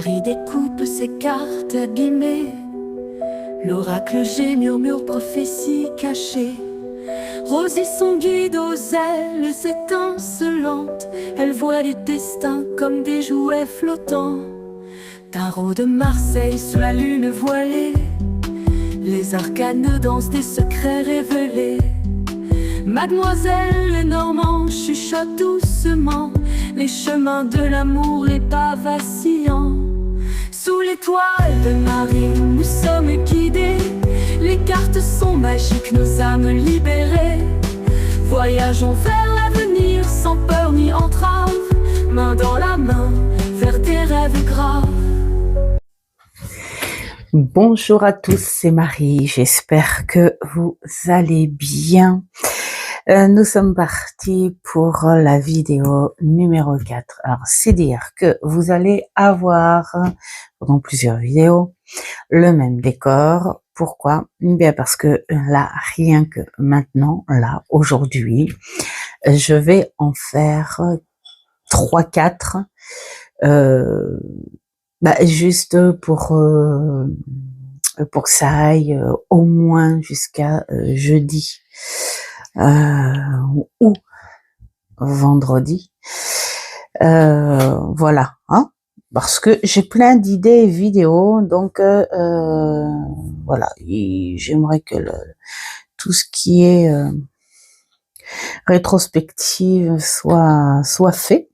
Marie découpe ses cartes abîmées. L'oracle G murmure prophétie cachée. Rosie son guide aux ailes étincelantes. Elle voit les destins comme des jouets flottants. Tarot de Marseille sous la lune voilée. Les arcanes dansent des secrets révélés. Mademoiselle Lenormand chuchote doucement les chemins de l'amour, les pas vacillants. Sous l'étoile de Marie, nous sommes guidés. Les cartes sont magiques, nos âmes libérées. Voyageons vers l'avenir sans peur ni entrave, main dans la main vers des rêves graves. Bonjour à tous, c'est Marie, j'espère que vous allez bien. Nous sommes partis pour la vidéo numéro 4. Alors, c'est dire que vous allez avoir, pendant plusieurs vidéos, le même décor. Pourquoi? Bien parce que là, rien que maintenant, là, aujourd'hui, je vais en faire 3-4, juste pour que ça aille au moins jusqu'à jeudi ou vendredi. Voilà, hein, parce que j'ai plein d'idées vidéo, donc voilà, et j'aimerais que tout ce qui est rétrospective soit fait.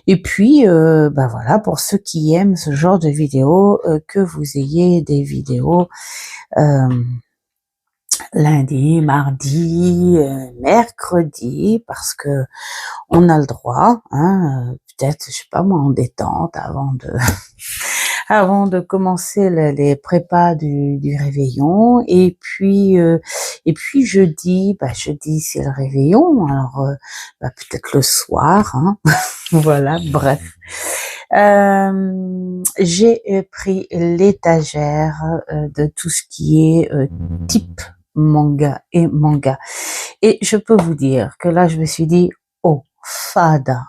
Et puis, voilà, pour ceux qui aiment ce genre de vidéos, que vous ayez des vidéos lundi, mardi, mercredi, parce que on a le droit, hein, peut-être, je sais pas moi, en détente avant de commencer les prépas du réveillon, et puis jeudi, jeudi c'est le réveillon, alors peut-être le soir, hein. Voilà, bref. J'ai pris l'étagère de tout ce qui est type manga, et je peux vous dire que là je me suis dit, oh fada,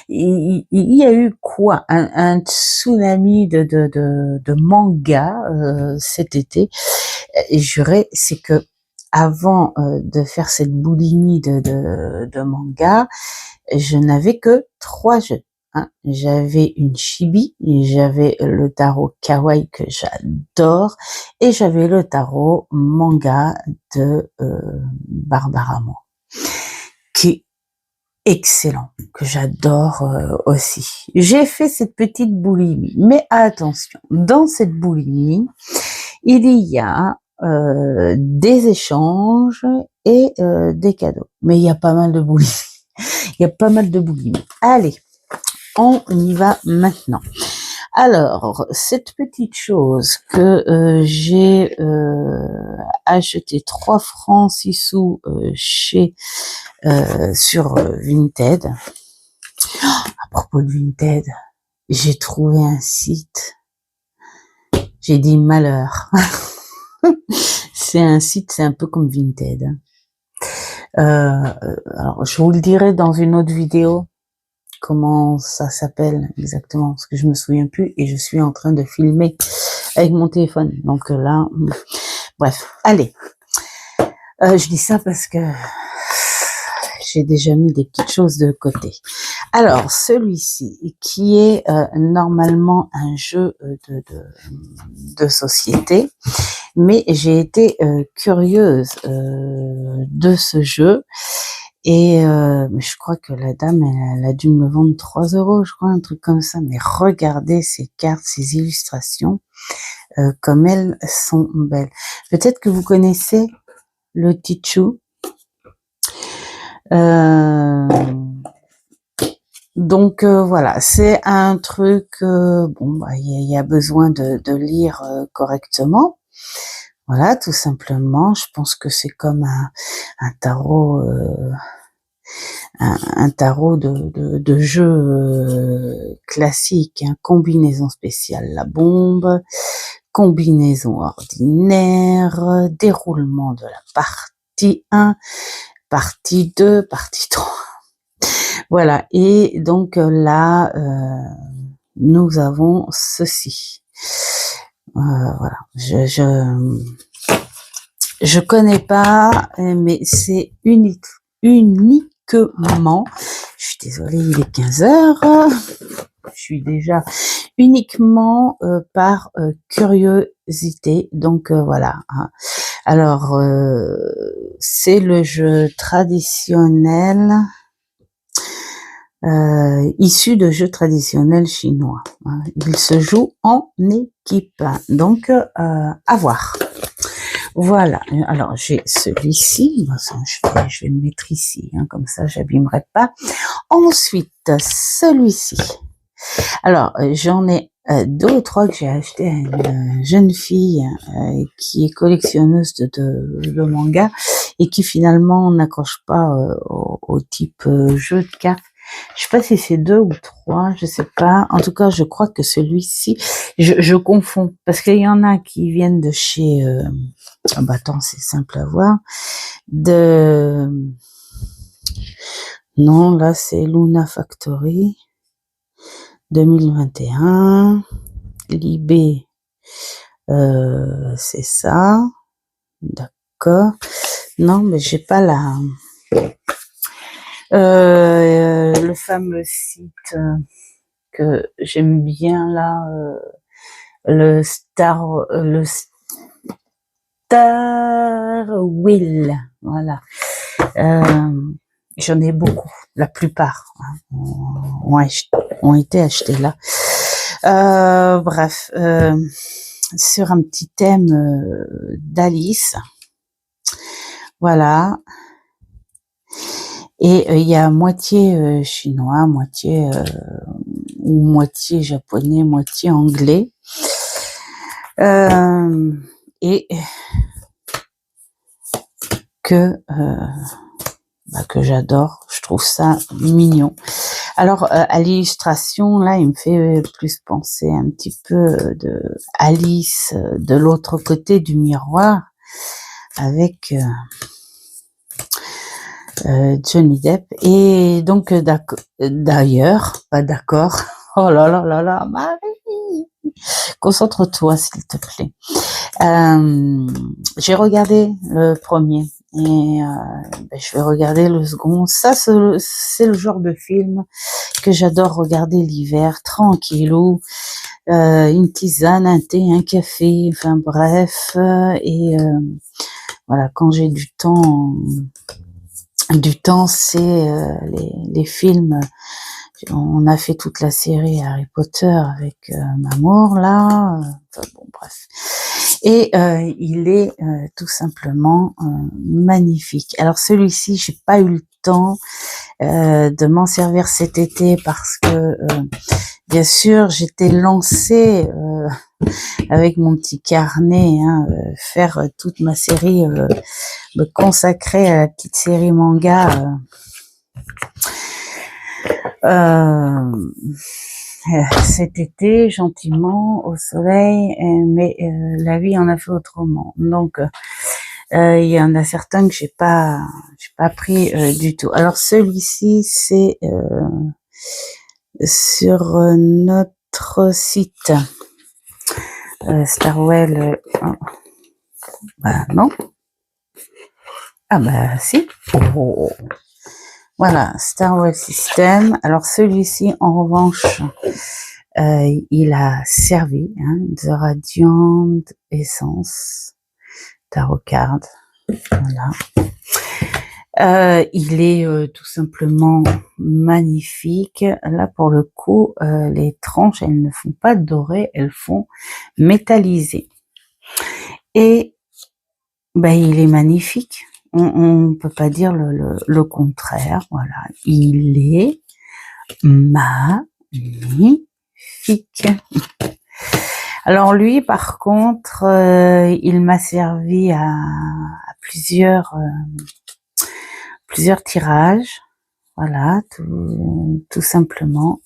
il y a eu quoi, un tsunami de manga cet été. Et juré, c'est que avant de faire cette boulimie de manga, je n'avais que 3 jeux. Hein. J'avais une chibi, j'avais le tarot kawaii que j'adore, et j'avais le tarot manga de Barbara Moore, qui est excellent, que j'adore aussi. J'ai fait cette petite boulimie, mais attention, dans cette boulimie, il y a des échanges et des cadeaux. Mais il y a pas mal de boulimie. Il y a pas mal de boulimie. Allez, on y va maintenant. Alors, cette petite chose que j'ai acheté 3 francs 6 sous chez sur Vinted. À propos de Vinted, j'ai trouvé un site. J'ai dit malheur. C'est un site, c'est un peu comme Vinted. Alors, je vous le dirai dans une autre vidéo comment ça s'appelle exactement, parce que je me souviens plus et je suis en train de filmer avec mon téléphone. Donc là, bref, allez. Je dis ça parce que j'ai déjà mis des petites choses de côté. Alors, celui-ci, qui est normalement un jeu de société, mais j'ai été curieuse de ce jeu, et je crois que la dame, elle a dû me vendre 3 €, je crois, un truc comme ça. Mais regardez ces cartes, ces illustrations, comme elles sont belles. Peut-être que vous connaissez le Tichou. Donc voilà, c'est un truc, il y a besoin de lire correctement. Voilà, tout simplement. Je pense que c'est comme un tarot, un tarot de jeu classique, hein. Combinaison spéciale, la bombe, combinaison ordinaire, déroulement de la partie 1, partie 2, partie 3. Voilà, et donc là, nous avons ceci. Voilà, je connais pas, mais c'est uniquement, je suis désolée, il est 15 heures, je suis déjà uniquement par curiosité, donc voilà. Hein. Alors, c'est le jeu traditionnel issu de jeux traditionnels chinois. Hein. Il se joue en équipe, donc à voir. Voilà, alors j'ai celui-ci, je vais le mettre ici, hein, comme ça j'abîmerai pas. Ensuite, celui-ci. Alors, j'en ai deux ou trois que j'ai acheté à une jeune fille qui est collectionneuse de manga et qui finalement n'accroche pas au type jeu de cartes. Je sais pas si c'est deux ou trois, je sais pas. En tout cas, je crois que celui-ci, je confonds parce qu'il y en a qui viennent de chez. Bah attends, c'est simple à voir. Non, là c'est Luna Factory 2021. Libé, c'est ça. D'accord. Non, mais j'ai pas le fameux site que j'aime bien là, le Star Wheel, voilà. J'en ai beaucoup, la plupart ont été achetés là. Bref, sur un petit thème d'Alice, voilà. Et il y a moitié chinois, moitié japonais, moitié anglais. Et que j'adore, je trouve ça mignon. Alors à l'illustration, là, il me fait plus penser un petit peu de Alice de l'autre côté du miroir avec Johnny Depp. Et donc d'ailleurs, pas d'accord. Oh là là là là, Marie, concentre-toi s'il te plaît. J'ai regardé le premier et je vais regarder le second. Ça, c'est le genre de film que j'adore regarder l'hiver, tranquillou, une tisane, un thé, un café, enfin bref. Voilà, quand j'ai du temps, c'est les films. On a fait toute la série Harry Potter avec Mamour là. Bon, bref. Et il est tout simplement magnifique. Alors celui-ci, j'ai pas eu le temps de m'en servir cet été parce que bien sûr j'étais lancée avec mon petit carnet, hein, faire toute ma série, me consacrer à la petite série manga. Cet été, gentiment, au soleil, mais la vie en a fait autrement. Donc, il y en a certains que j'ai pas pris du tout. Alors celui-ci, c'est sur notre site Starwell. Bah non. Ah bah si. Oh. Voilà, Starwell System. Alors celui-ci, en revanche, il a servi, hein, The Radiant Essence Tarot Card. Voilà. Il est tout simplement magnifique. Là, pour le coup, les tranches, elles ne font pas dorées, elles font métallisées. Et il est magnifique. On peut pas dire le contraire. Voilà, il est magnifique. Alors lui, par contre, il m'a servi à plusieurs tirages. Voilà, tout simplement.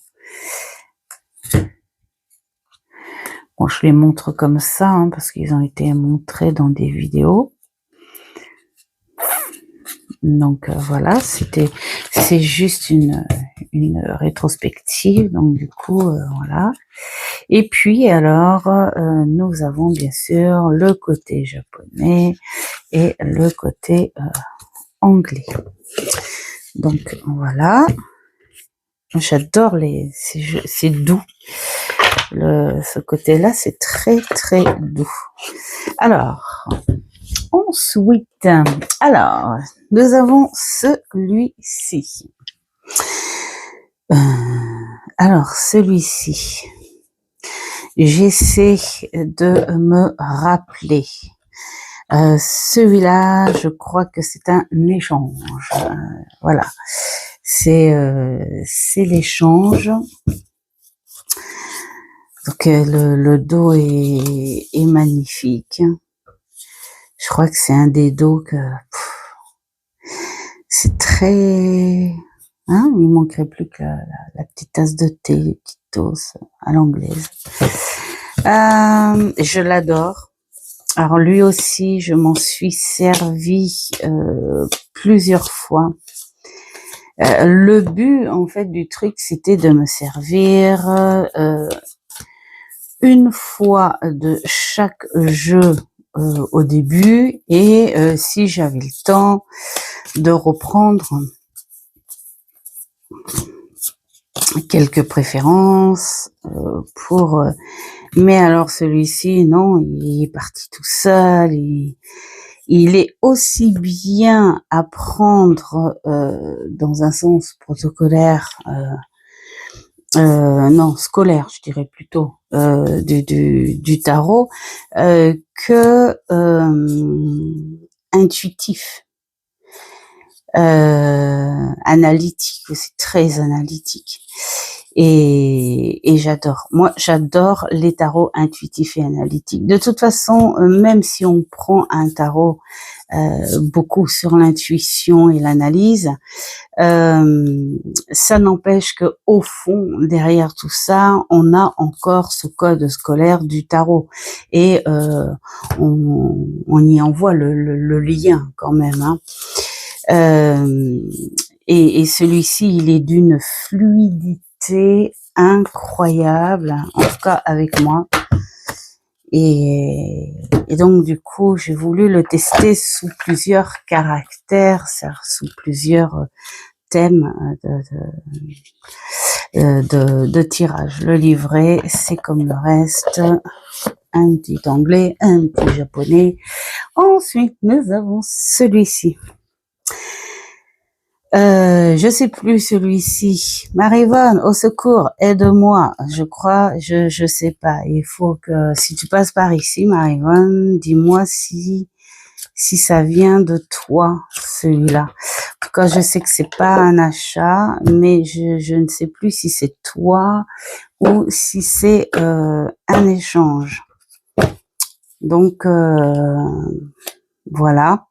Bon, je les montre comme ça, hein, parce qu'ils ont été montrés dans des vidéos. Donc voilà, c'est juste une rétrospective, donc du coup voilà. Et puis alors, nous avons bien sûr le côté japonais et le côté anglais. Donc voilà, j'adore c'est doux. Ce côté-là, c'est très très doux. Alors, ensuite, alors, nous avons celui-ci. Alors, celui-ci, j'essaie de me rappeler. Celui-là, je crois que c'est un échange. Voilà, c'est l'échange. Donc le dos est magnifique. Je crois que c'est un des dos que c'est très... Hein, il manquerait plus que la petite tasse de thé, les petites toasts à l'anglaise. Je l'adore. Alors lui aussi, je m'en suis servi plusieurs fois. Le but, en fait, du truc, c'était de me servir une fois de chaque jeu au début et si j'avais le temps de reprendre quelques préférences pour... mais alors celui-ci, non, il est parti tout seul. Il est aussi bien à prendre dans un sens protocolaire, non, scolaire, je dirais plutôt, du tarot, que intuitif, analytique, c'est très analytique. Et j'adore. Moi, j'adore les tarots intuitifs et analytiques. De toute façon, même si on prend un tarot beaucoup sur l'intuition et l'analyse, ça n'empêche que au fond, derrière tout ça, on a encore ce code scolaire du tarot et on y envoie le lien quand même. Hein. Et celui-ci, il est d'une fluidité incroyable, en tout cas avec moi. Et donc du coup, j'ai voulu le tester sous plusieurs caractères, sous plusieurs thèmes de tirage. Le livret, c'est comme le reste, un petit anglais, un petit japonais. Ensuite, nous avons celui-ci. Je sais plus celui-ci. Marie-Vonne, au secours, aide-moi. Je crois, je sais pas. Il faut que, si tu passes par ici, Marie-Vonne, dis-moi si ça vient de toi, celui-là. En tout cas, je sais que c'est pas un achat, mais je ne sais plus si c'est toi ou si c'est un échange. Donc, voilà.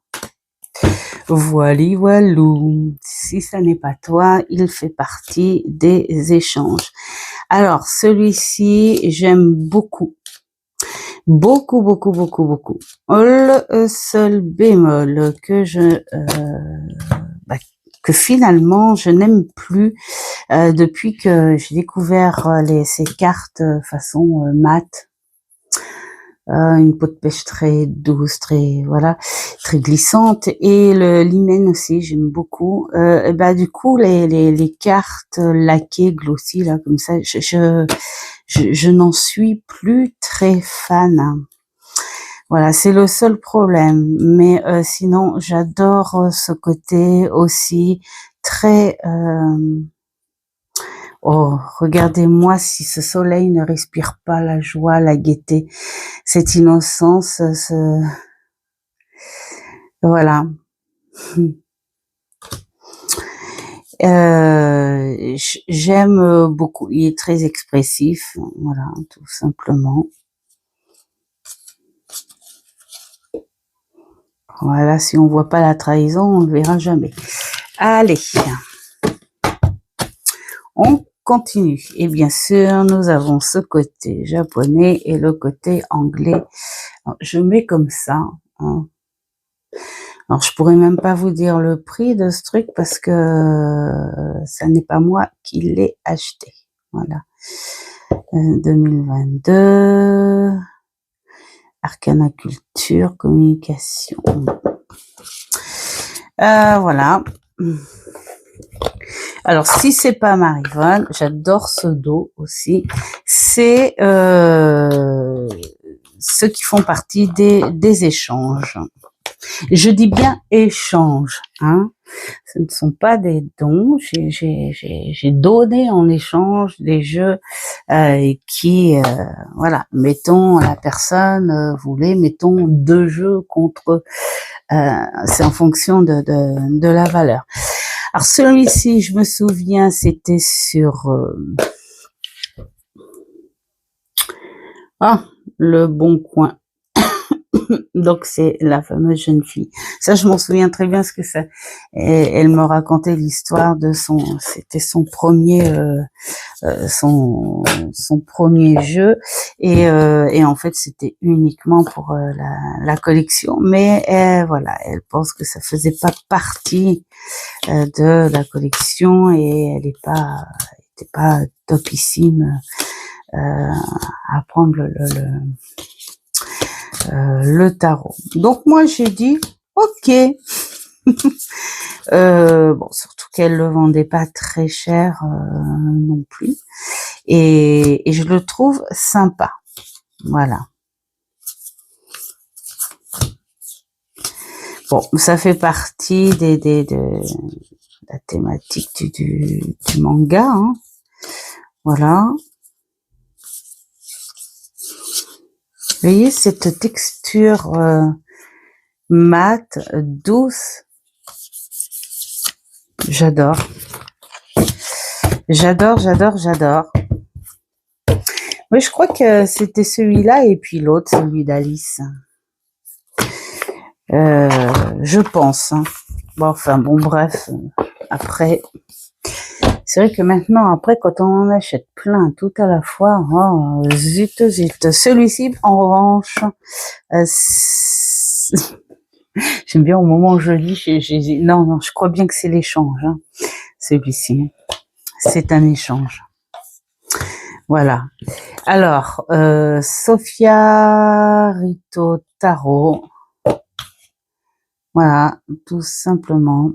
Voilou. Si ça n'est pas toi, il fait partie des échanges. Alors, celui-ci, j'aime beaucoup. Beaucoup. Le seul bémol que que finalement, je n'aime plus depuis que j'ai découvert ces cartes façon mat. Une peau de pêche très douce, très très glissante, et le l'hymen aussi j'aime beaucoup. Et du coup les cartes laquées glossy là comme ça, je n'en suis plus très fan. Voilà, c'est le seul problème. Mais sinon j'adore ce côté aussi très oh, regardez-moi si ce soleil ne respire pas la joie, la gaieté, cette innocence, voilà. J'aime beaucoup, il est très expressif, voilà, tout simplement. Voilà, si on voit pas la trahison, on le verra jamais. Allez, on continue. Et bien sûr, nous avons ce côté japonais et le côté anglais. Alors, je mets comme ça. Hein. Alors, je pourrais même pas vous dire le prix de ce truc parce que ça n'est pas moi qui l'ai acheté. Voilà. 2022. Arcana culture, communication. Voilà. Alors, si c'est pas Marivonne, j'adore ce dos aussi. C'est ceux qui font partie des échanges. Je dis bien échange, hein. Ce ne sont pas des dons. J'ai donné en échange des jeux qui, voilà, mettons la personne voulait, mettons 2 jeux contre. C'est en fonction de la valeur. Alors celui-ci, je me souviens, c'était sur Le Bon Coin. Donc c'est la fameuse jeune fille. Ça, je m'en souviens très bien parce que ça, elle me racontait l'histoire de c'était son premier, son premier jeu et en fait c'était uniquement pour la collection. Mais voilà, elle pense que ça faisait pas partie de la collection et elle était pas topissime à prendre le tarot. Donc moi j'ai dit ok. Bon, surtout qu'elle le vendait pas très cher non plus, et je le trouve sympa. Voilà. Bon, ça fait partie de la thématique du manga, hein. Voilà. Vous voyez cette texture mate, douce. J'adore. J'adore. Oui, je crois que c'était celui-là et puis l'autre, celui d'Alice. Je pense. Hein. Bon, enfin, bon, bref. Après, c'est vrai que maintenant, après, quand on en achète plein tout à la fois, oh, zut. Celui-ci, en revanche, j'aime bien au moment où je lis, non, je crois bien que c'est l'échange, hein, celui-ci. C'est un échange. Voilà. Alors, Sophia Rito Tarot. Voilà, tout simplement.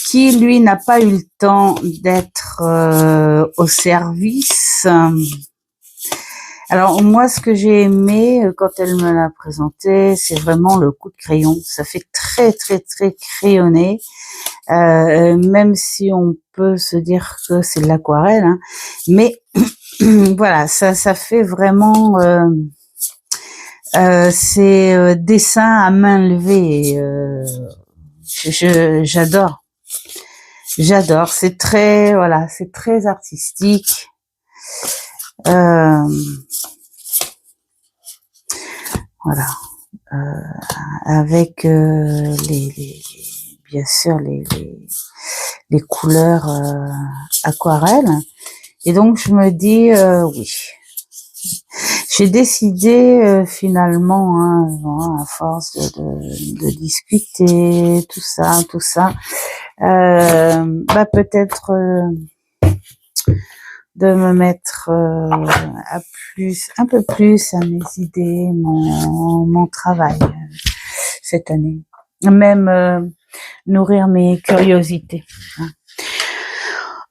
Qui, lui, n'a pas eu le temps d'être au service. Alors, moi, ce que j'ai aimé quand elle me l'a présenté, c'est vraiment le coup de crayon. Ça fait très, très, très crayonné. Même si on peut se dire que c'est de l'aquarelle, hein. Mais voilà, ça fait vraiment ces dessins à main levée. J'adore. C'est très, voilà, c'est très artistique. Voilà, avec bien sûr les couleurs aquarelles. Et donc je me dis oui. J'ai décidé finalement, hein, à force de discuter, tout ça, peut-être de me mettre un peu plus à mes idées, mon travail cette année. Même nourrir mes curiosités.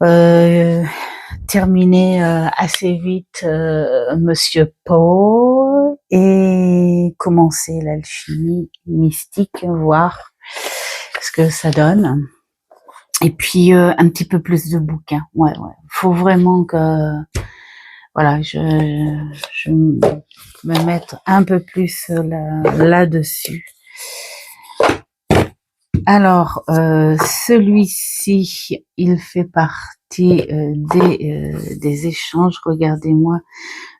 Hein. Terminer assez vite Monsieur Poe et commencer l'alchimie mystique, voir ce que ça donne. Et puis un petit peu plus de bouquins. Ouais. Faut vraiment que voilà, je me mette un peu plus là-dessus. Alors, celui-ci, il fait partie des échanges. Regardez-moi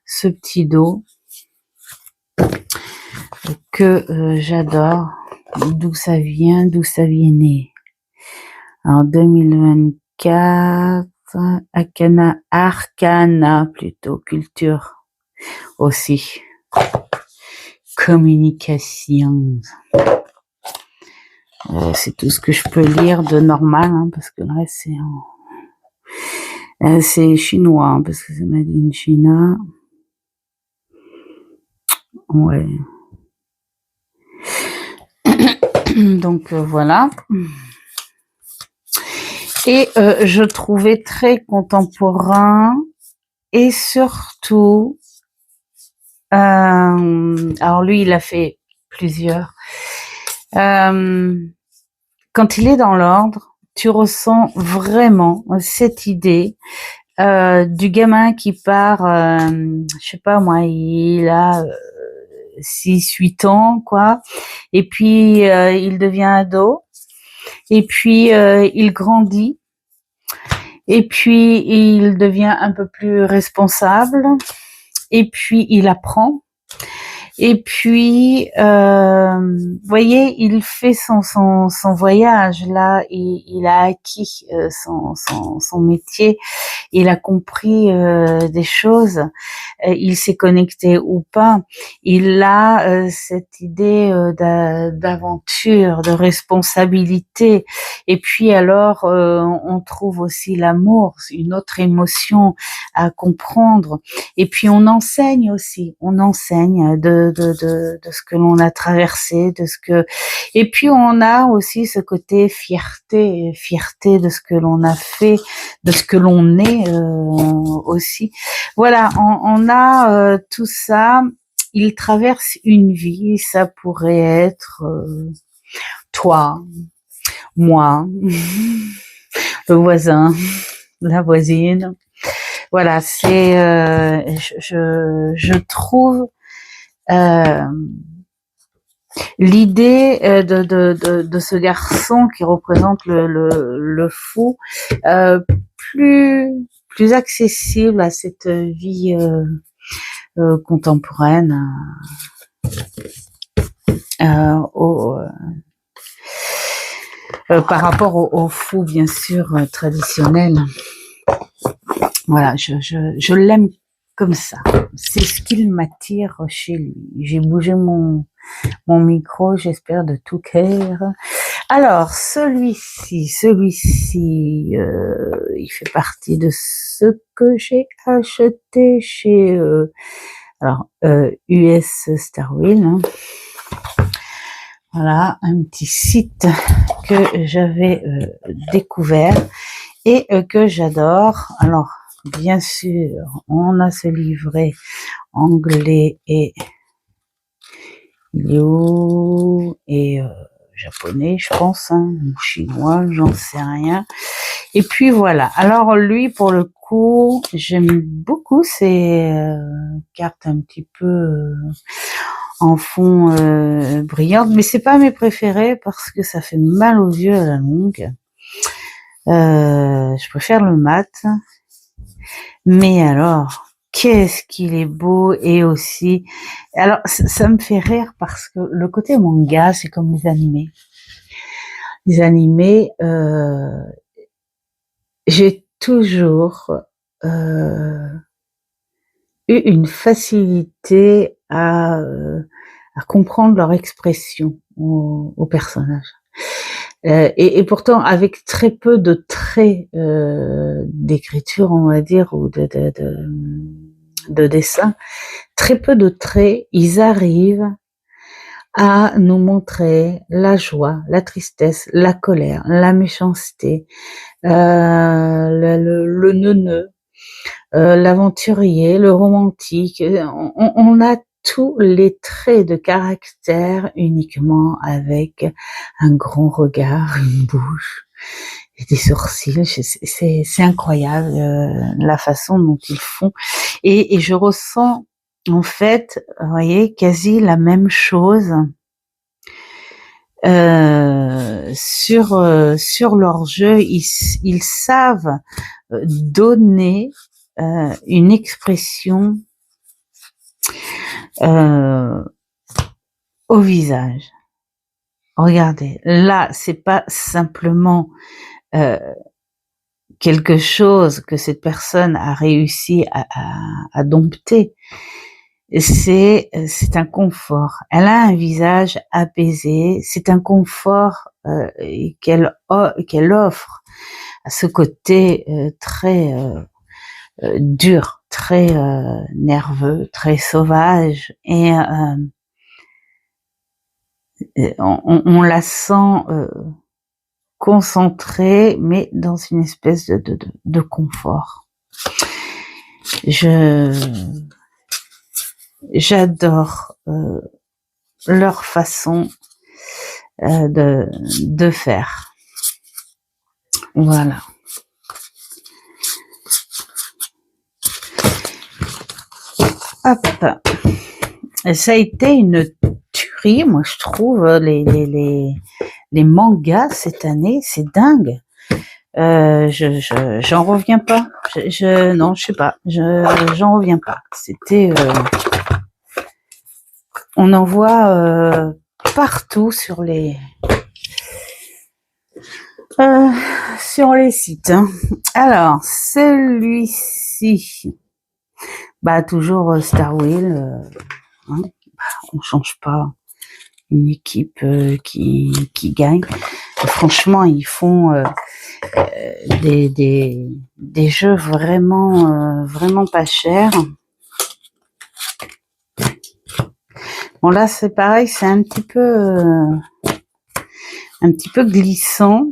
ce petit dos que j'adore. D'où ça venait. En 2024, Arcana plutôt, culture aussi. Communication. C'est tout ce que je peux lire de normal, hein, parce que le reste c'est chinois, hein, parce que c'est made in China. Ouais. Donc voilà. Et je trouvais très contemporain et surtout, alors lui il a fait plusieurs. Quand il est dans l'ordre, tu ressens vraiment cette idée du gamin qui part, je sais pas moi, il a 6-8 ans, quoi, et puis il devient ado, et puis il grandit, et puis il devient un peu plus responsable, et puis il apprend, et puis vous voyez, il fait son voyage là, et il a acquis son métier, il a compris des choses, il s'est connecté ou pas, il a cette idée d'aventure, de responsabilité, et puis alors on trouve aussi l'amour, une autre émotion à comprendre, et puis on enseigne aussi, on enseigne de ce que l'on a traversé, de ce que, et puis on a aussi ce côté fierté de ce que l'on a fait, de ce que l'on est aussi. Voilà, on a tout ça. Il traverse une vie, ça pourrait être toi, moi, le voisin, la voisine. Voilà, c'est, je trouve l'idée de ce garçon qui représente le fou plus accessible à cette vie contemporaine, par rapport au fou bien sûr traditionnel. Voilà, je l'aime comme ça. C'est ce qu'il m'attire chez lui. J'ai bougé mon micro, j'espère de tout cœur. Alors, celui-ci, il fait partie de ce que j'ai acheté chez US Star Wheel. Hein. Voilà, un petit site que j'avais découvert et que j'adore. Alors, bien sûr, on a ce livret anglais et japonais, je pense, hein, ou chinois, j'en sais rien. Et puis voilà. Alors lui, pour le coup, j'aime beaucoup ces cartes un petit peu en fond brillantes, mais c'est pas mes préférés parce que ça fait mal aux yeux à la longue. Je préfère le mat. Mais alors, qu'est-ce qu'il est beau, et aussi, alors ça me fait rire parce que le côté manga, c'est comme les animés. Les animés, j'ai toujours eu une facilité à comprendre leur expression aux personnages. Et pourtant, avec très peu de traits d'écriture, on va dire, ou de dessin, très peu de traits, ils arrivent à nous montrer la joie, la tristesse, la colère, la méchanceté, le neuneu, l'aventurier, le romantique. On a tous les traits de caractère uniquement avec un grand regard, une bouche et des sourcils. C'est incroyable la façon dont ils font. Et je ressens en fait, vous voyez, quasi la même chose sur leur jeu. Ils savent donner une expression au visage. Regardez, là, c'est pas simplement quelque chose que cette personne a réussi à dompter, c'est un confort. Elle a un visage apaisé. C'est un confort qu'elle offre à ce côté très dur, très nerveux, très sauvage. Et on la sent concentrée, mais dans une espèce de confort. J'adore leur façon de faire. Voilà. Hop. Et ça a été une tuerie, moi je trouve, les mangas cette année, c'est dingue. J'en reviens pas. Non, je sais pas. J'en reviens pas. C'était, on en voit partout sur les sites. Hein. Alors, celui-ci, bah toujours Star Wheel. Hein, on change pas une équipe qui gagne. Franchement, ils font des jeux vraiment pas chers. Bon là, c'est pareil, c'est un petit peu glissant.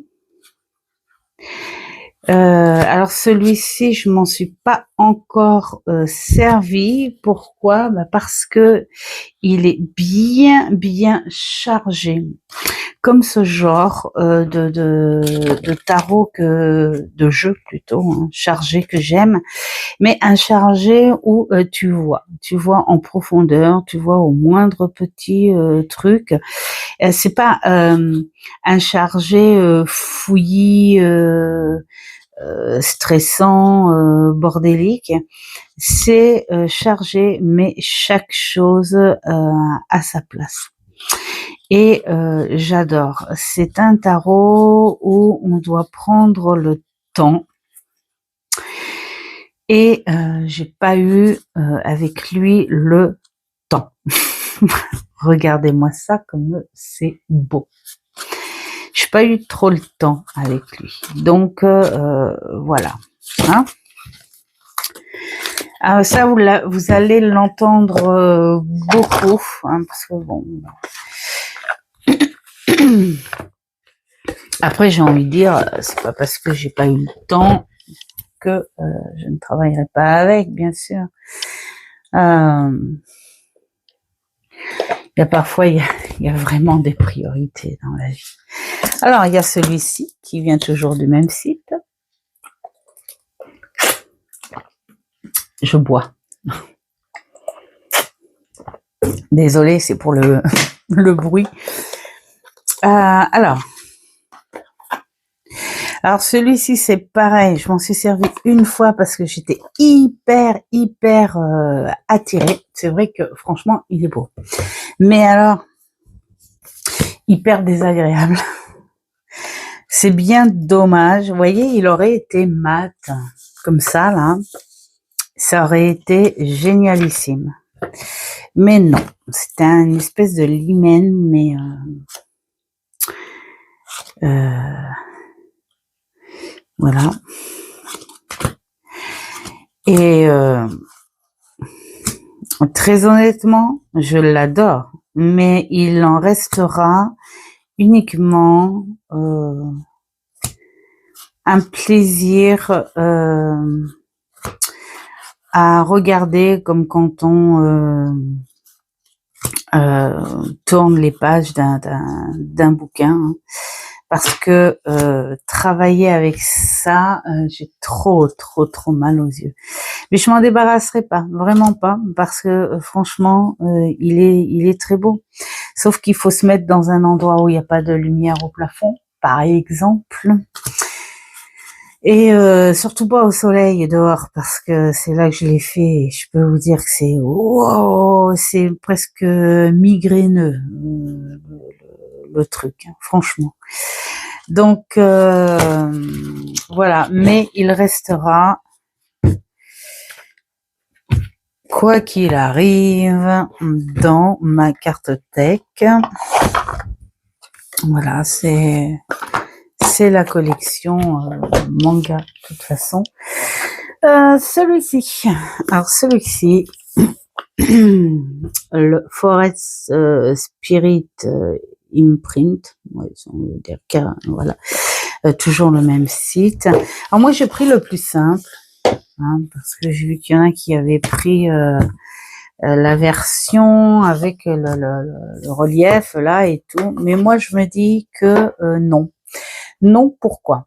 Alors celui-ci, je m'en suis pas encore servi. Pourquoi? Bah parce que il est bien chargé. Comme ce genre de tarot de jeu plutôt hein, chargé que j'aime, mais un chargé où tu vois en profondeur, tu vois au moindre petit truc. C'est pas un chargé fouillis. Stressant, bordélique, c'est chargé, mais chaque chose à sa place. Et j'adore. C'est un tarot où on doit prendre le temps. Et j'ai pas eu avec lui le temps. Regardez-moi ça comme c'est beau. J'ai pas eu trop le temps avec lui. Donc voilà. Hein ça vous allez l'entendre beaucoup hein, parce que bon. Après j'ai envie de dire c'est pas parce que j'ai pas eu le temps que je ne travaillerai pas avec, bien sûr. Il y a parfois il y a vraiment des priorités dans la vie. Alors il y a celui-ci qui vient toujours du même site. Je bois. Désolée, c'est pour le bruit. Alors celui-ci c'est pareil, je m'en suis servi une fois parce que j'étais hyper attirée. C'est vrai que franchement il est beau, mais alors hyper désagréable. C'est bien dommage. Vous voyez, il aurait été mat comme ça là, ça aurait été génialissime. Mais non, c'était une espèce de limen, mais voilà. Et très honnêtement, je l'adore, mais il en restera uniquement un plaisir à regarder, comme quand on tourne les pages d'un bouquin, hein, parce que travailler avec ça, j'ai trop mal aux yeux. Mais je m'en débarrasserai pas, vraiment pas, parce que franchement, il est très beau. Sauf qu'il faut se mettre dans un endroit où il n'y a pas de lumière au plafond, par exemple. Et surtout pas au soleil dehors, parce que c'est là que je l'ai fait. Et je peux vous dire que c'est wow, c'est presque migraineux le truc, hein, franchement. Donc voilà, mais il restera quoi qu'il arrive, dans ma cartothèque, voilà, c'est la collection manga de toute façon. Celui-ci, alors celui-ci, le Forest Spirit Imprint, ouais, on veut dire voilà, toujours le même site. Alors moi j'ai pris le plus simple, hein, parce que j'ai vu qu'il y en a qui avaient pris la version avec le relief là et tout, mais moi je me dis que non, pourquoi?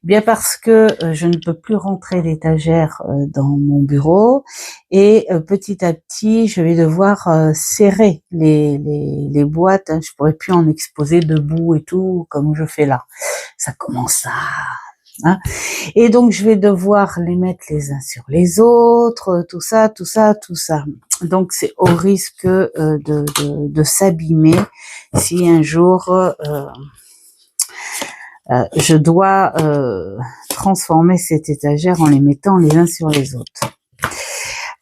Bien parce que je ne peux plus rentrer d'étagère dans mon bureau et petit à petit je vais devoir serrer les boîtes, hein, je pourrais plus en exposer debout et tout comme je fais là, ça commence à... Hein. Et donc je vais devoir les mettre les uns sur les autres, tout ça. Donc c'est au risque de s'abîmer si un jour je dois transformer cette étagère en les mettant les uns sur les autres.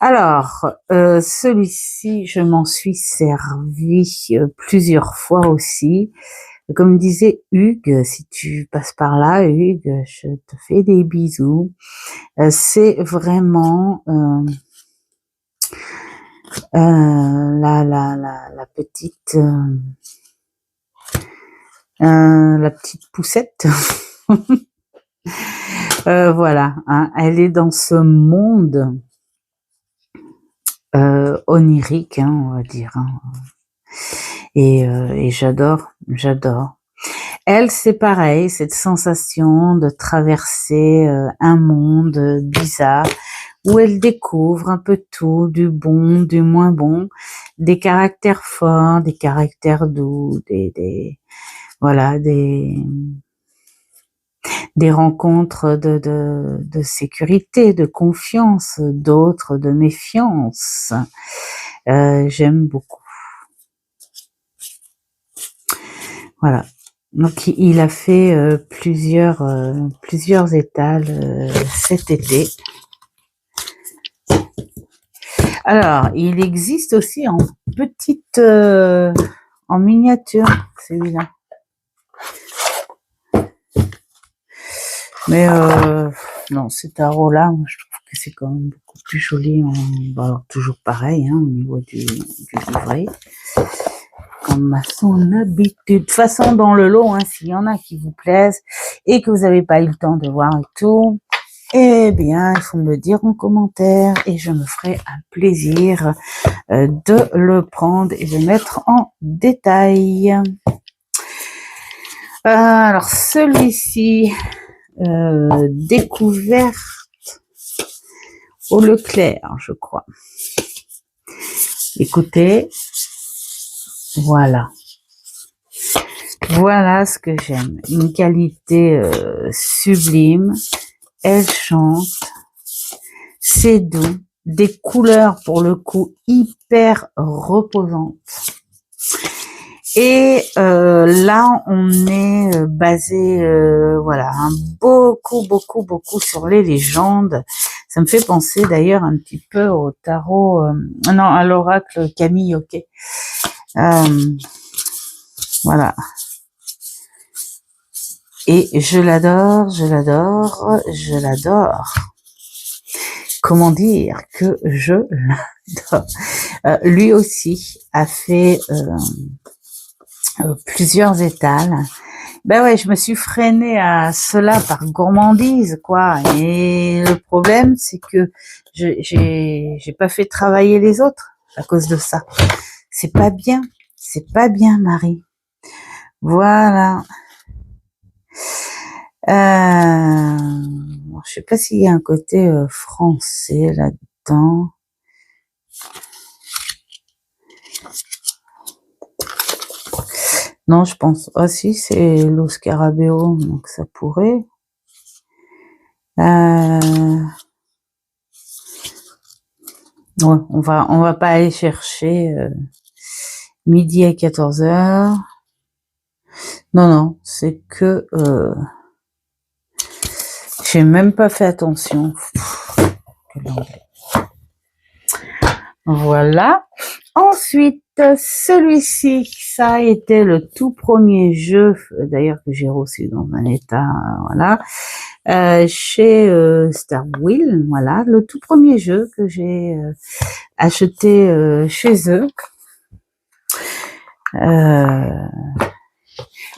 Alors, celui-ci, je m'en suis servi plusieurs fois aussi. Comme disait Hugues, si tu passes par là, Hugues, je te fais des bisous. C'est vraiment la petite poussette. Voilà, hein, elle est dans ce monde onirique, hein, on va dire. Hein. Et j'adore. Elle, c'est pareil, cette sensation de traverser un monde bizarre où elle découvre un peu tout, du bon, du moins bon, des caractères forts, des caractères doux, voilà, des rencontres de sécurité, de confiance, d'autres de méfiance. J'aime beaucoup. Voilà. Donc il a fait plusieurs étals cet été. Alors il existe aussi en petite, en miniature celui-là. Mais non, cet tarot-là, moi je trouve que c'est quand même beaucoup plus joli. Alors, toujours pareil, hein, au niveau du livret. Comme à son habitude. De toute façon, dans le lot, hein, s'il y en a qui vous plaisent et que vous n'avez pas eu le temps de voir et tout, eh bien, il faut me le dire en commentaire et je me ferai un plaisir de le prendre et de le mettre en détail. Alors, celui-ci, découverte au Leclerc, je crois. Écoutez, voilà ce que j'aime, une qualité sublime. Elle chante, c'est doux, des couleurs pour le coup hyper reposantes. Et là, on est basé, voilà, hein, beaucoup sur les légendes. Ça me fait penser d'ailleurs un petit peu au tarot, non, à l'oracle Camille Hoquet. Voilà. Et je l'adore. Comment dire que je l'adore. Lui aussi a fait plusieurs étals. Ben ouais, je me suis freinée à cela par gourmandise, quoi. Et le problème, c'est que j'ai pas fait travailler les autres à cause de ça. C'est pas bien, Marie. Voilà. Je sais pas s'il y a un côté français là-dedans. Non, je pense. Ah si, c'est Lo Scarabeo, donc ça pourrait. Ouais, on va pas aller chercher midi à 14h. Non, c'est que j'ai même pas fait attention. Voilà. Ensuite, celui-ci, ça a été le tout premier jeu, d'ailleurs que j'ai reçu dans un état, voilà, chez Star Wheel, voilà, le tout premier jeu que j'ai acheté chez eux.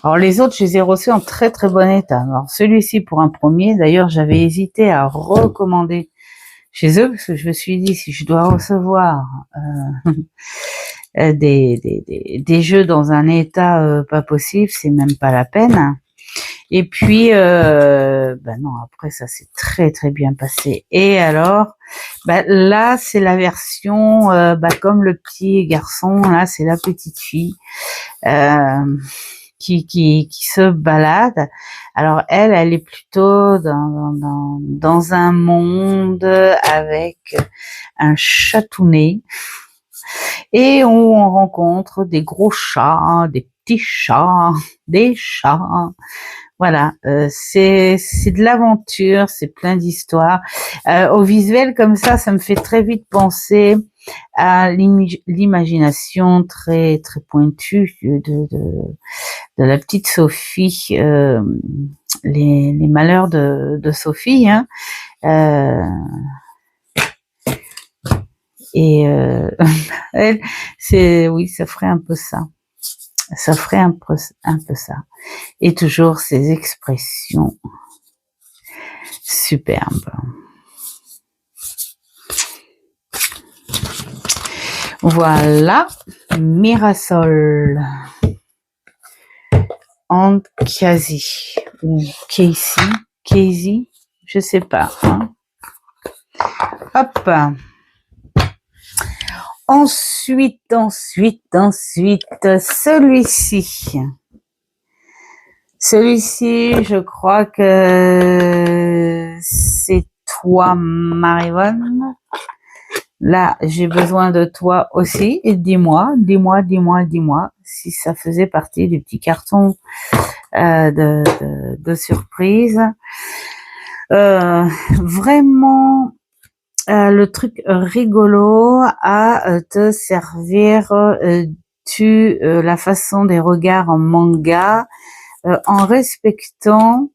Alors les autres, je les ai reçus en très très bon état. Alors celui-ci pour un premier, d'ailleurs j'avais hésité à recommander chez eux parce que je me suis dit si je dois recevoir des jeux dans un état pas possible, c'est même pas la peine. Et puis ben non, après ça s'est très très bien passé. Et alors là c'est la version comme le petit garçon, là c'est la petite fille qui se balade. Alors elle est plutôt dans un monde avec un chatounet et on rencontre des gros chats, des petits chats, des chats. Voilà, c'est de l'aventure, c'est plein d'histoires. Au visuel comme ça me fait très vite penser à l'imagination très très pointue de la petite Sophie, les malheurs de Sophie, hein. Et elle, oui, ça ferait un peu ça. Ça ferait un peu ça. Et toujours ces expressions superbes. Voilà, Mirasol en Casey ou Casey, je sais pas. Hein. Hop. Ensuite, celui-ci. Celui-ci, je crois que c'est toi, Marivonne. Là, j'ai besoin de toi aussi. Et dis-moi si ça faisait partie du petit carton de surprise. Vraiment, le truc rigolo à te servir la façon des regards en manga en respectant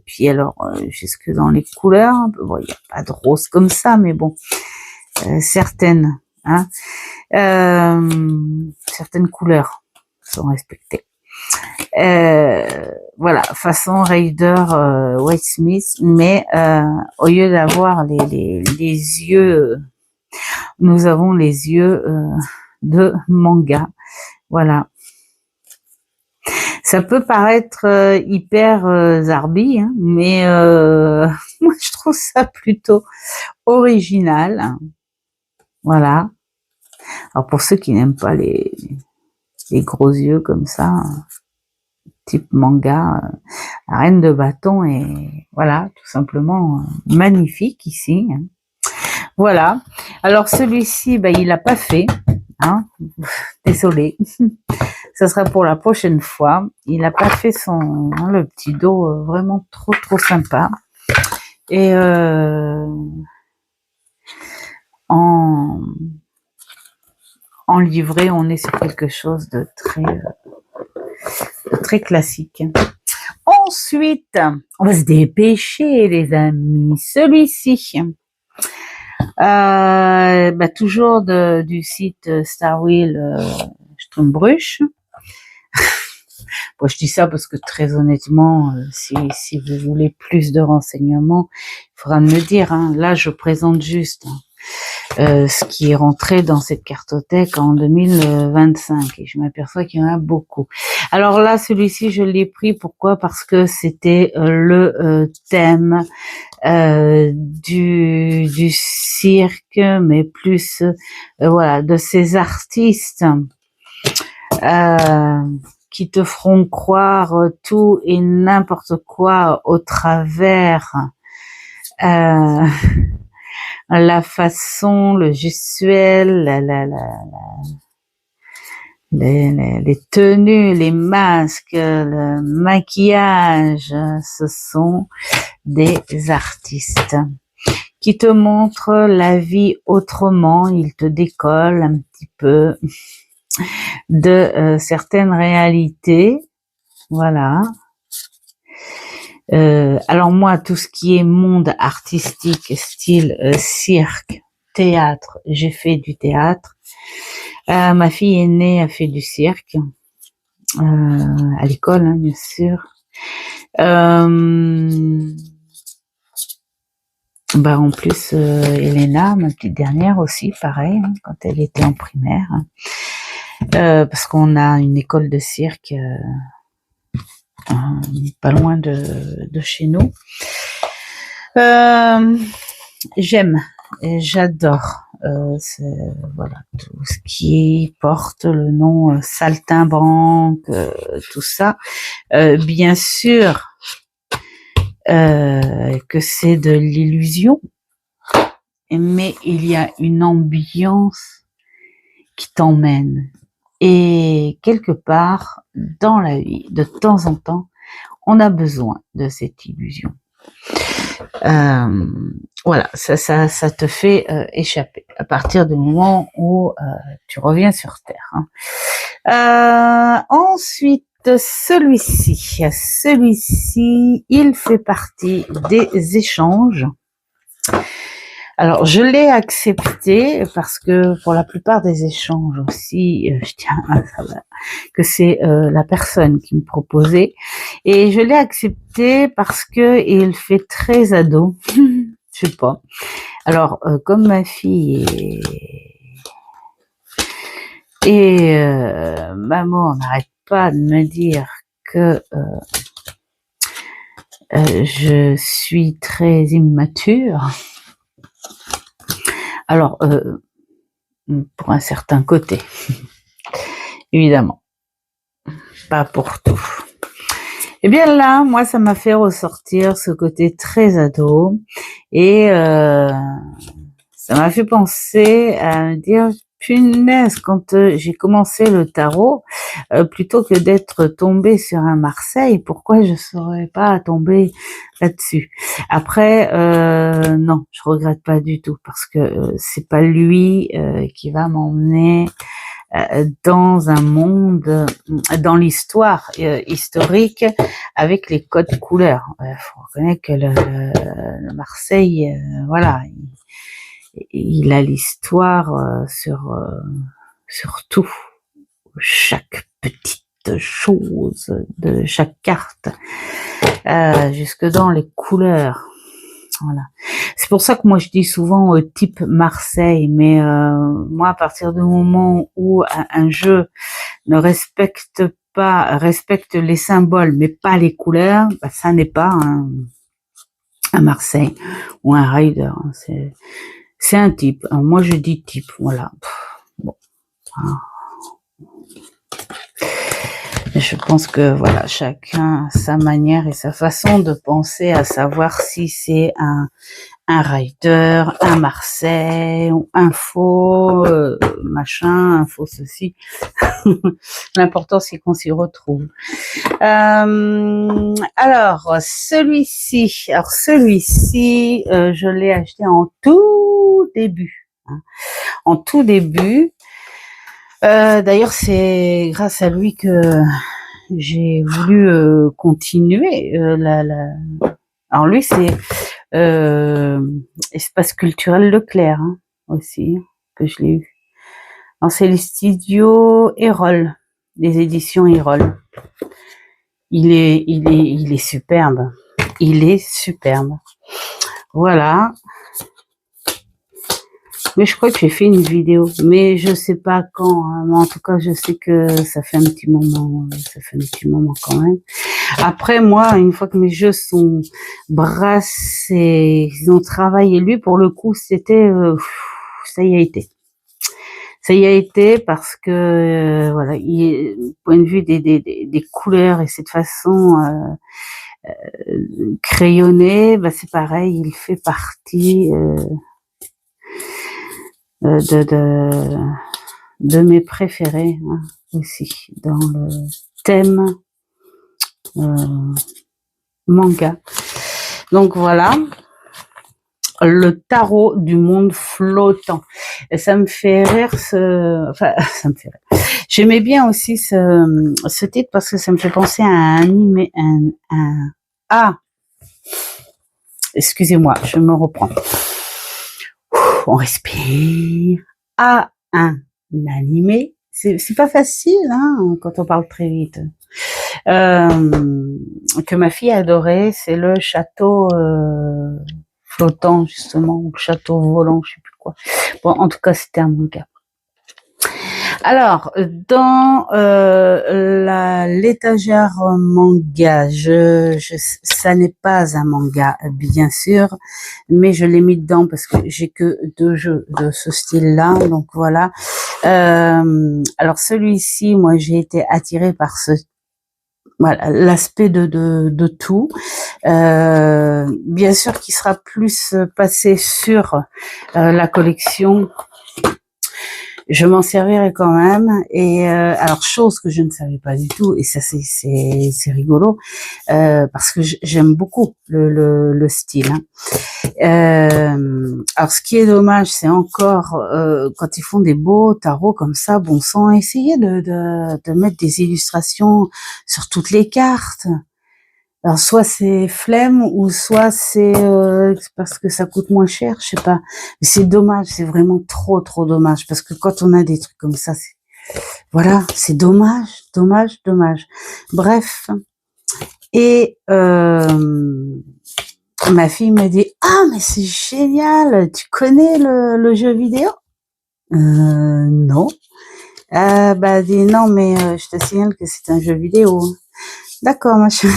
puis alors jusque dans les couleurs, bon, il n'y a pas de rose comme ça, mais bon, certaines certaines couleurs sont respectées. Voilà, façon Raider White Smith, mais au lieu d'avoir les yeux, nous avons les yeux de manga. Voilà. Ça peut paraître hyper zarbi, hein, mais moi je trouve ça plutôt original. Voilà. Alors pour ceux qui n'aiment pas les gros yeux comme ça, type manga, la reine de bâton est voilà tout simplement magnifique ici. Hein. Voilà. Alors celui-ci, il l'a pas fait. Hein. Désolée. Ça sera pour la prochaine fois. Il n'a pas fait le petit dos vraiment trop sympa. Et en livret, on est sur quelque chose de très classique. Ensuite, on va se dépêcher, les amis. Celui-ci, toujours du site Star Wheel Strumbruch. Bon, je dis ça parce que très honnêtement, si vous voulez plus de renseignements, il faudra me le dire. Hein. Là, je présente juste ce qui est rentré dans cette cartothèque en 2025 et je m'aperçois qu'il y en a beaucoup. Alors là, celui-ci, je l'ai pris. Pourquoi? Parce que c'était le thème du cirque, mais plus voilà, de ces artistes qui te feront croire tout et n'importe quoi au travers la façon, le gestuel, les tenues, les masques, le maquillage. Ce sont des artistes qui te montre la vie autrement. Il te décolle un petit peu de certaines réalités. Voilà. Alors moi, tout ce qui est monde artistique, style cirque, théâtre, j'ai fait du théâtre. Ma fille aînée a fait du cirque à l'école, hein, bien sûr. En plus, Elena, ma petite dernière aussi, pareil, hein, quand elle était en primaire, parce qu'on a une école de cirque pas loin de chez nous. J'aime et j'adore voilà, tout ce qui porte le nom saltimbanque, tout ça. Bien sûr que c'est de l'illusion, mais il y a une ambiance qui t'emmène. Et quelque part, dans la vie, de temps en temps, on a besoin de cette illusion. Voilà, ça te fait échapper à partir du moment où tu reviens sur Terre. Hein. Ensuite, celui-ci, il fait partie des échanges. Alors, je l'ai accepté parce que pour la plupart des échanges aussi, je tiens à savoir que c'est la personne qui me proposait, et je l'ai accepté parce que il fait très ado, je sais pas. Alors, comme ma fille et maman n'arrête pas de me dire que je suis très immature. Alors, pour un certain côté, évidemment, pas pour tout. Et bien là, moi, ça m'a fait ressortir ce côté très ado, et ça m'a fait penser à me dire, punaise, quand j'ai commencé le tarot, plutôt que d'être tombée sur un Marseille, pourquoi je serais pas tombée là-dessus? Après, non, je regrette pas du tout, parce que c'est pas lui qui va m'emmener dans un monde, dans l'histoire historique, avec les codes couleurs. Faut reconnaître que le Marseille, voilà, il a l'histoire sur tout, chaque petite chose de chaque carte, jusque dans les couleurs. Voilà. C'est pour ça que moi je dis souvent type Marseille, mais moi à partir du moment où un jeu ne respecte les symboles mais pas les couleurs, bah, ça n'est pas un Marseille ou un Rider. C'est un type. Alors, moi je dis type, voilà. Bon. Je pense que voilà, chacun a sa manière et sa façon de penser, à savoir si c'est un Rider, un Marseille, un faux machin, un faux ceci. L'important c'est qu'on s'y retrouve. Alors celui-ci, je l'ai acheté en tout début. Hein. En tout début. D'ailleurs, c'est grâce à lui que j'ai voulu continuer. Alors lui, c'est Espace culturel Leclerc, hein, aussi, que je l'ai eu. Alors c'est les studios Erol, les éditions Erol. Il est superbe. Il est superbe. Voilà. Mais je crois que j'ai fait une vidéo, mais je sais pas quand, hein. Mais en tout cas, je sais que ça fait un petit moment quand même. Après, moi, une fois que mes jeux sont brassés, ils ont travaillé, lui, pour le coup, c'était, ça y a été parce que, voilà, point de vue des couleurs et cette façon, crayonnée, bah, c'est pareil, il fait partie, de mes préférés, hein, aussi dans le thème manga. Donc voilà. le tarot du monde flottant. Et ça me fait rire enfin, ça me fait rire. J'aimais bien aussi ce titre parce que ça me fait penser à un animé, ah, excusez-moi, je me reprends. On respire. À un animé. C'est pas facile, hein, quand on parle très vite. Que ma fille adorait, c'est le château flottant, justement, ou château volant, je sais plus quoi. Bon, en tout cas, c'était un manga. Alors, dans l'étagère manga, ça n'est pas un manga, bien sûr, mais je l'ai mis dedans parce que j'ai que 2 jeux de ce style-là, donc voilà. Alors celui-ci, moi, j'ai été attirée par voilà, l'aspect de tout. Bien sûr, qui sera plus passé sur la collection. Je m'en servirai quand même. Et alors, chose que je ne savais pas du tout, et ça c'est rigolo, parce que j'aime beaucoup le style. Hein. Alors, ce qui est dommage, c'est encore quand ils font des beaux tarots comme ça, bon sang, essayer de mettre des illustrations sur toutes les cartes. Alors soit c'est flemme ou soit c'est parce que ça coûte moins cher, je sais pas. Mais c'est dommage, c'est vraiment trop dommage parce que quand on a des trucs comme ça, voilà, c'est dommage. Bref, et ma fille me dit ah mais c'est génial, tu connais le jeu vidéo? Non. Bah dit non mais je te signale que c'est un jeu vidéo. D'accord ma chérie.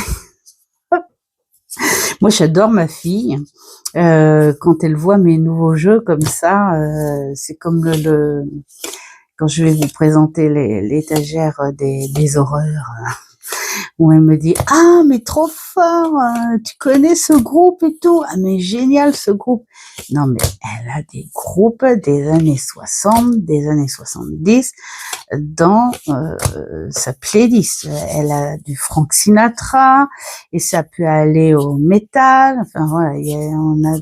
Moi, j'adore ma fille. Quand elle voit mes nouveaux jeux comme ça, c'est comme quand je vais vous présenter l'étagère des horreurs, où elle me dit ah mais trop fort, tu connais ce groupe et tout, ah mais génial ce groupe. Non mais elle a des groupes des années 60, des années 70 dans sa playlist. Elle a du Frank Sinatra et ça peut aller au métal. Enfin voilà, on a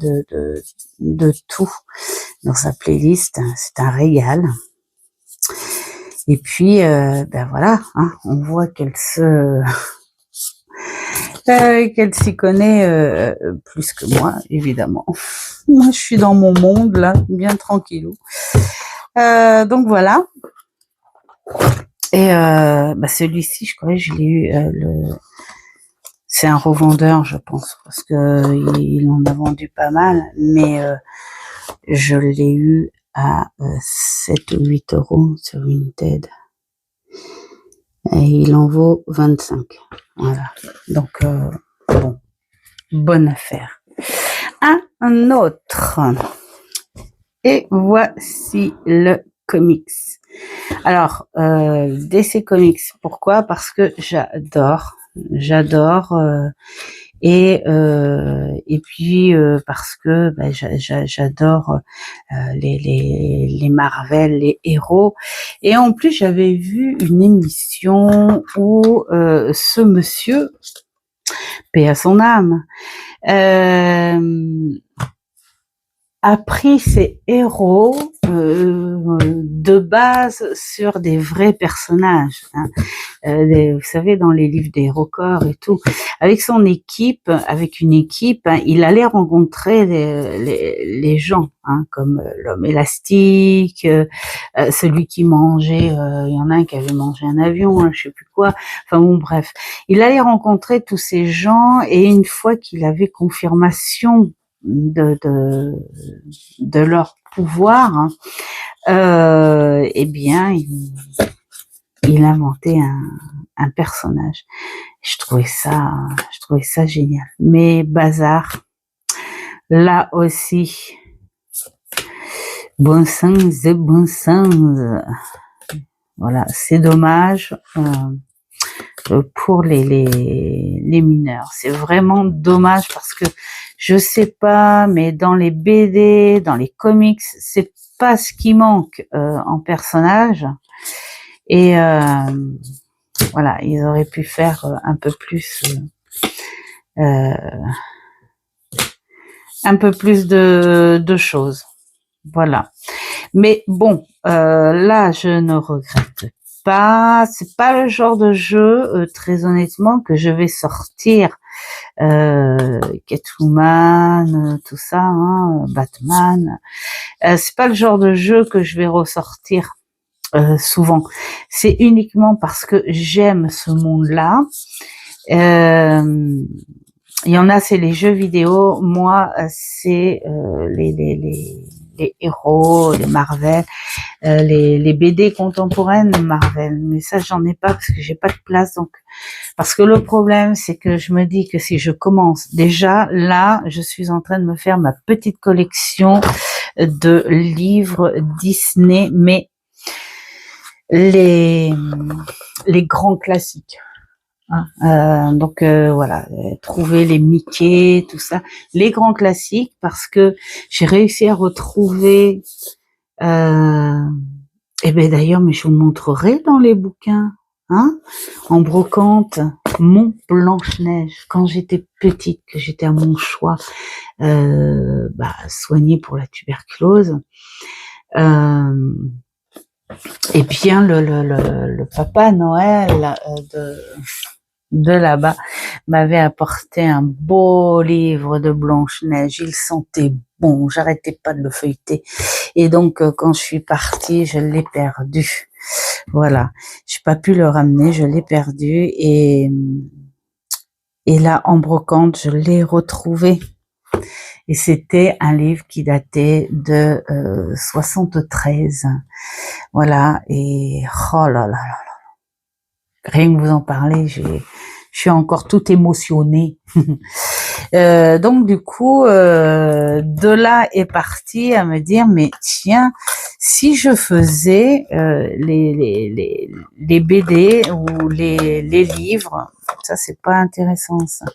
de tout dans sa playlist. C'est un régal. Et puis ben voilà, hein, on voit qu'elle s'y connaît plus que moi, évidemment. Moi, je suis dans mon monde là, bien tranquillou. Donc voilà. Et bah celui-ci, je crois, je l'ai eu. C'est un revendeur, je pense, parce que il en a vendu pas mal, mais je l'ai eu à 7 ou 8 € sur Vinted. Et il en vaut 25. Voilà. Donc bon, bonne affaire. Un autre. Et voici le comics. Alors, DC Comics, pourquoi? Parce que j'adore, et puis parce que bah, j'adore les Marvel, les héros, et en plus j'avais vu une émission où ce monsieur, paix à son âme, a pris ses héros de base sur des vrais personnages. Hein. Vous savez, dans les livres des HeroCorps et tout, avec une équipe, hein, il allait rencontrer les gens, hein, comme l'homme élastique, celui qui mangeait, il y en a un qui avait mangé un avion, hein, je sais plus quoi. Enfin bon, bref, il allait rencontrer tous ces gens et une fois qu'il avait confirmation de leur pouvoir, hein, eh bien, il inventait un personnage. Je trouvais ça génial. Mais Bazar, là aussi, bon sens et bon sens. Voilà, c'est dommage pour les mineurs. C'est vraiment dommage parce que je sais pas, mais dans les BD, dans les comics, c'est pas ce qui manque en personnage. Et voilà, ils auraient pu faire un peu plus un peu plus de choses. Voilà. Mais bon, là, je ne regrette pas. C'est pas le genre de jeu, très honnêtement, que je vais sortir. Catwoman, tout ça, hein, Batman. C'est pas le genre de jeu que je vais ressortir souvent. C'est uniquement parce que j'aime ce monde-là. Il y en a, c'est les jeux vidéo. Moi, c'est les héros, les Marvel, les BD contemporaines Marvel. Mais ça, j'en ai pas parce que j'ai pas de place. Donc, parce que le problème, c'est que je me dis que si je commence déjà là, je suis en train de me faire ma petite collection de livres Disney, mais les grands classiques. Donc voilà, trouver les Mickey, tout ça, les grands classiques, parce que j'ai réussi à retrouver. Et ben d'ailleurs, mais je vous montrerai dans les bouquins, hein, en brocante, mon Blanche-Neige. Quand j'étais petite, que j'étais à mon choix, soignée pour la tuberculose. Et bien le Papa Noël de là-bas m'avait apporté un beau livre de Blanche-Neige. Il sentait bon, j'arrêtais pas de le feuilleter. Et donc, quand je suis partie, je l'ai perdu. Voilà. J'ai pas pu le ramener, je l'ai perdu. Et là, en brocante, je l'ai retrouvé. Et c'était un livre qui datait de 73. Voilà. Et oh là là là là. Rien que vous en parler, je suis encore toute émotionnée. Donc du coup, de là est parti à me dire, mais tiens, si je faisais les BD ou les livres, ça c'est pas intéressant ça.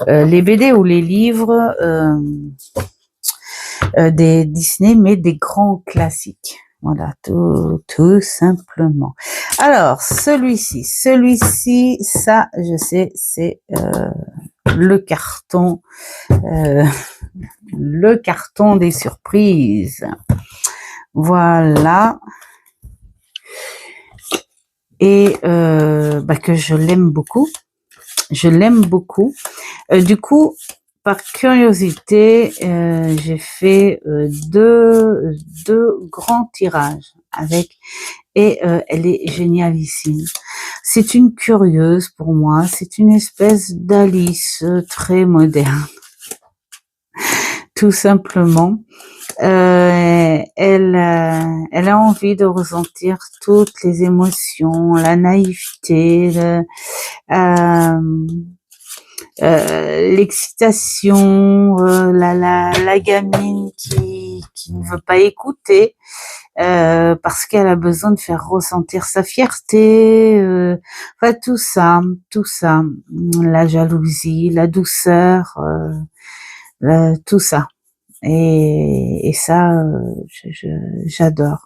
Les BD ou les livres des Disney, mais des grands classiques. Voilà, tout simplement. Alors, celui-ci, ça, je sais, c'est le carton des surprises. Voilà. Et que je l'aime beaucoup. Du coup, par curiosité, j'ai fait deux grands tirages avec, et elle est génialissime. C'est une curieuse pour moi, c'est une espèce d'Alice très moderne, tout simplement. Elle a envie de ressentir toutes les émotions, la naïveté, l'excitation, la gamine qui ne veut pas écouter parce qu'elle a besoin de faire ressentir sa fierté, enfin tout ça, la jalousie, la douceur, tout ça. Et ça, j'adore.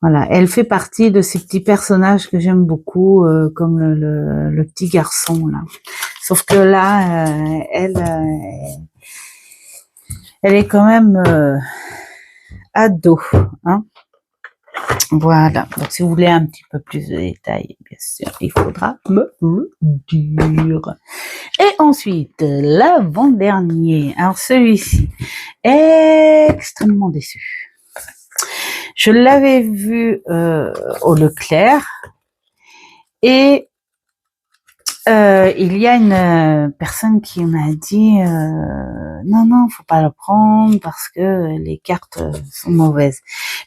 Voilà, elle fait partie de ces petits personnages que j'aime beaucoup, comme le petit garçon là. Sauf que là, elle est quand même ado, hein. Voilà. Donc, si vous voulez un petit peu plus de détails, bien sûr, il faudra me le dire. Et ensuite, l'avant-dernier. Alors, celui-ci, extrêmement déçu. Je l'avais vu au Leclerc et il y a une personne qui m'a dit non, faut pas le prendre parce que les cartes sont mauvaises.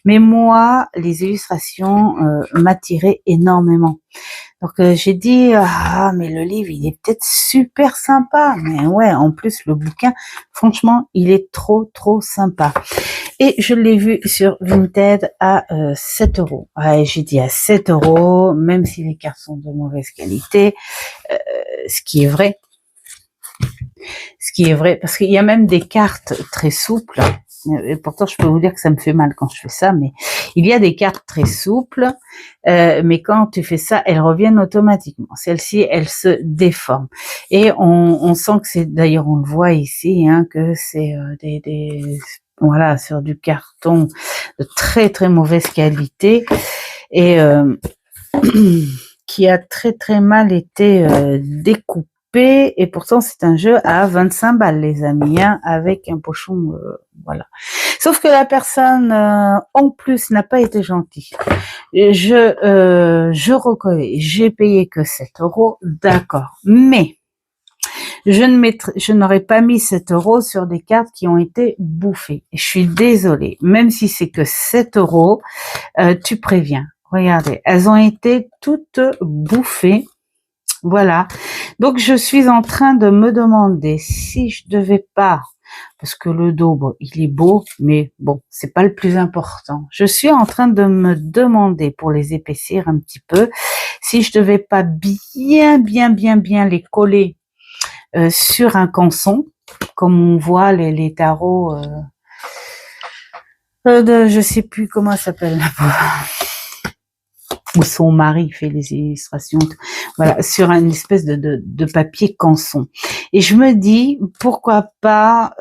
Mais moi, les illustrations m'attiraient énormément. Donc j'ai dit mais le livre il est peut-être super sympa, mais ouais, en plus le bouquin, franchement, il est trop sympa. Et je l'ai vu sur Vinted à 7 €. Ouais, j'ai dit à 7 €, même si les cartes sont de mauvaise qualité, ce qui est vrai, parce qu'il y a même des cartes très souples, Et pourtant, je peux vous dire que ça me fait mal quand je fais ça, mais il y a des cartes très souples, mais quand tu fais ça, elles reviennent automatiquement. Celle-ci, elle se déforme. Et on sent que c'est, d'ailleurs, on le voit ici, hein, que c'est voilà, sur du carton de très très mauvaise qualité et qui a très très mal été découpé. Et pourtant c'est un jeu à 25 balles les amis, hein, avec un pochon, voilà. Sauf que la personne en plus n'a pas été gentille. Je reconnais, j'ai payé que 7 €, d'accord, mais je n'aurais pas mis 7 € sur des cartes qui ont été bouffées. Je suis désolée, même si c'est que 7 €, tu préviens. Regardez, elles ont été toutes bouffées. Voilà. Donc, je suis en train de me demander si je devais pas, parce que le dos, bon, il est beau, mais bon, c'est pas le plus important. Je suis en train de me demander, pour les épaissir un petit peu, si je devais pas bien les coller sur un canson, comme on voit les tarots de, je sais plus comment ça s'appelle, où son mari fait les illustrations, voilà, sur une espèce de papier canson. Et je me dis, pourquoi pas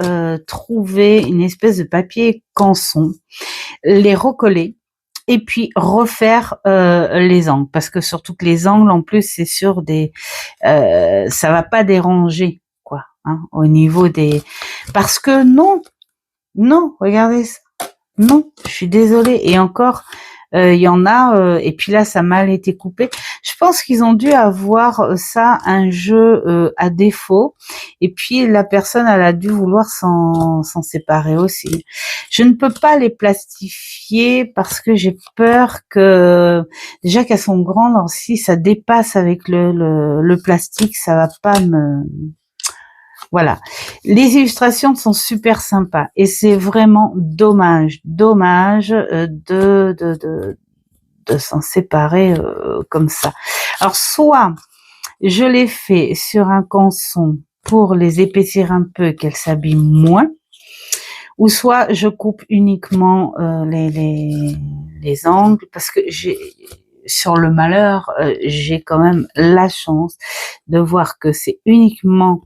trouver une espèce de papier canson, les recoller, et puis refaire les angles, parce que surtout que les angles, en plus, c'est sur des, ça va pas déranger, quoi, hein, au niveau des, parce que non, regardez ça, non, je suis désolée, et encore, il y en a, et puis là, ça a mal été coupé. Je pense qu'ils ont dû avoir ça, un jeu à défaut, et puis la personne, elle a dû vouloir s'en séparer aussi. Je ne peux pas les plastifier parce que j'ai peur que, déjà qu'elles sont grandes, alors si ça dépasse avec le plastique, ça va pas me... Voilà. Les illustrations sont super sympas et c'est vraiment dommage de s'en séparer comme ça. Alors soit je les fais sur un canson pour les épaissir un peu, qu'elles s'abîment moins, ou soit je coupe uniquement les angles, parce que sur le malheur, j'ai quand même la chance de voir que c'est uniquement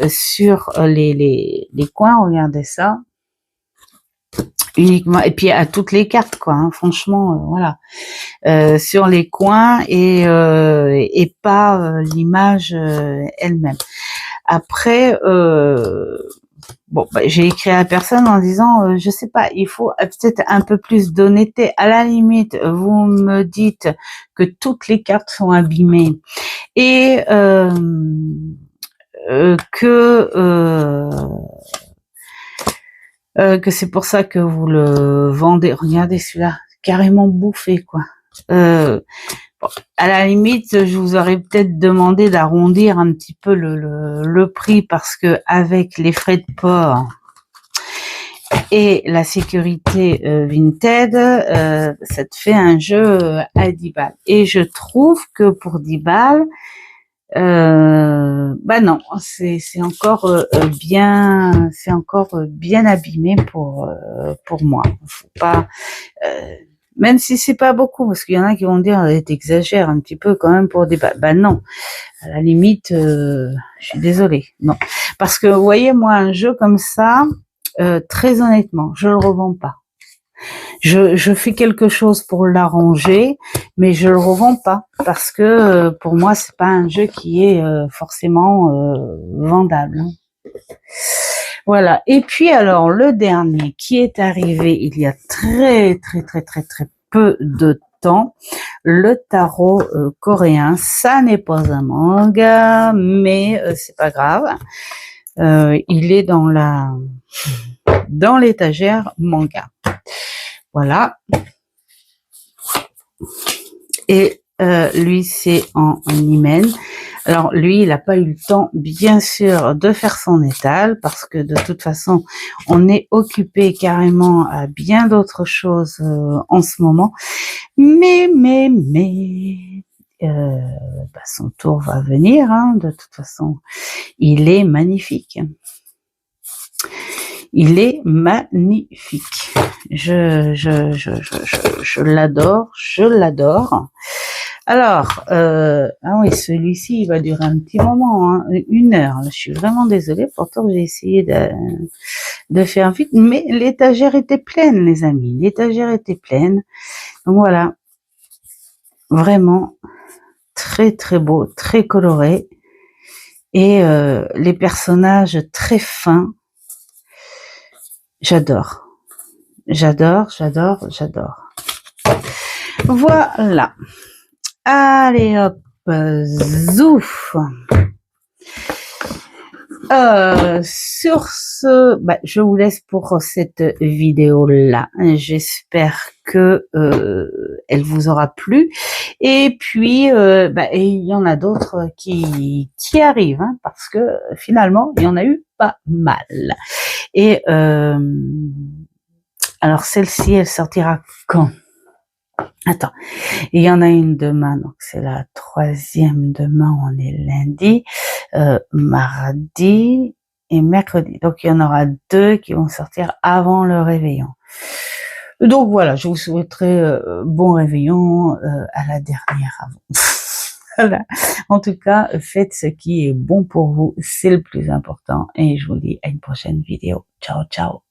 sur les coins, regardez ça, uniquement, et puis à toutes les cartes, quoi, hein, franchement, voilà, sur les coins et pas l'image elle-même. Après, bon, bah, j'ai écrit à la personne en disant, je sais pas, il faut peut-être un peu plus d'honnêteté. À la limite, vous me dites que toutes les cartes sont abîmées et que c'est pour ça que vous le vendez. Regardez celui-là, carrément bouffé, quoi. Bon, à la limite, je vous aurais peut-être demandé d'arrondir un petit peu le prix, parce que avec les frais de port et la sécurité Vinted, ça te fait un jeu à 10 balles. Et je trouve que pour 10 balles, bah non, c'est encore bien abîmé pour moi. Faut pas, même si c'est pas beaucoup, parce qu'il y en a qui vont dire t'exagères un petit peu quand même pour des balles. Bah non, à la limite, je suis désolée, non, parce que vous voyez, moi, un jeu comme ça, très honnêtement, je le revends pas. Je fais quelque chose pour l'arranger, mais je le revends pas, parce que pour moi c'est pas un jeu qui est forcément vendable. Voilà. Et puis alors le dernier qui est arrivé il y a très peu de temps, le tarot coréen. Ça n'est pas un manga, mais c'est pas grave. Il est dans l'étagère manga. Voilà. Et lui, c'est en hymen. Alors lui, il n'a pas eu le temps, bien sûr, de faire son étal, parce que de toute façon, on est occupé carrément à bien d'autres choses en ce moment. Mais bah, son tour va venir, hein, de toute façon. Il est magnifique. Il est magnifique. Je l'adore, je l'adore. Alors, ah oui, celui-ci, il va durer un petit moment, hein, 1 heure. Je suis vraiment désolée, pourtant j'ai essayé de faire vite, mais l'étagère était pleine, les amis. L'étagère était pleine. Donc voilà, vraiment très très beau, très coloré. Et les personnages très fins. J'adore. J'adore, j'adore, j'adore. Voilà. Allez hop, zouf. Sur ce, je vous laisse pour cette vidéo-là. J'espère que elle vous aura plu. Et puis, il y en a d'autres qui arrivent, hein, parce que finalement, il y en a eu pas mal. Et alors celle-ci, elle sortira quand? Attends, il y en a une demain, donc c'est la 3e. Demain, on est lundi, mardi et mercredi. Donc il y en aura 2 qui vont sortir avant le réveillon. Donc voilà, je vous souhaiterais bon réveillon à la dernière avant. Voilà. En tout cas, faites ce qui est bon pour vous, c'est le plus important. Et je vous dis à une prochaine vidéo. Ciao, ciao.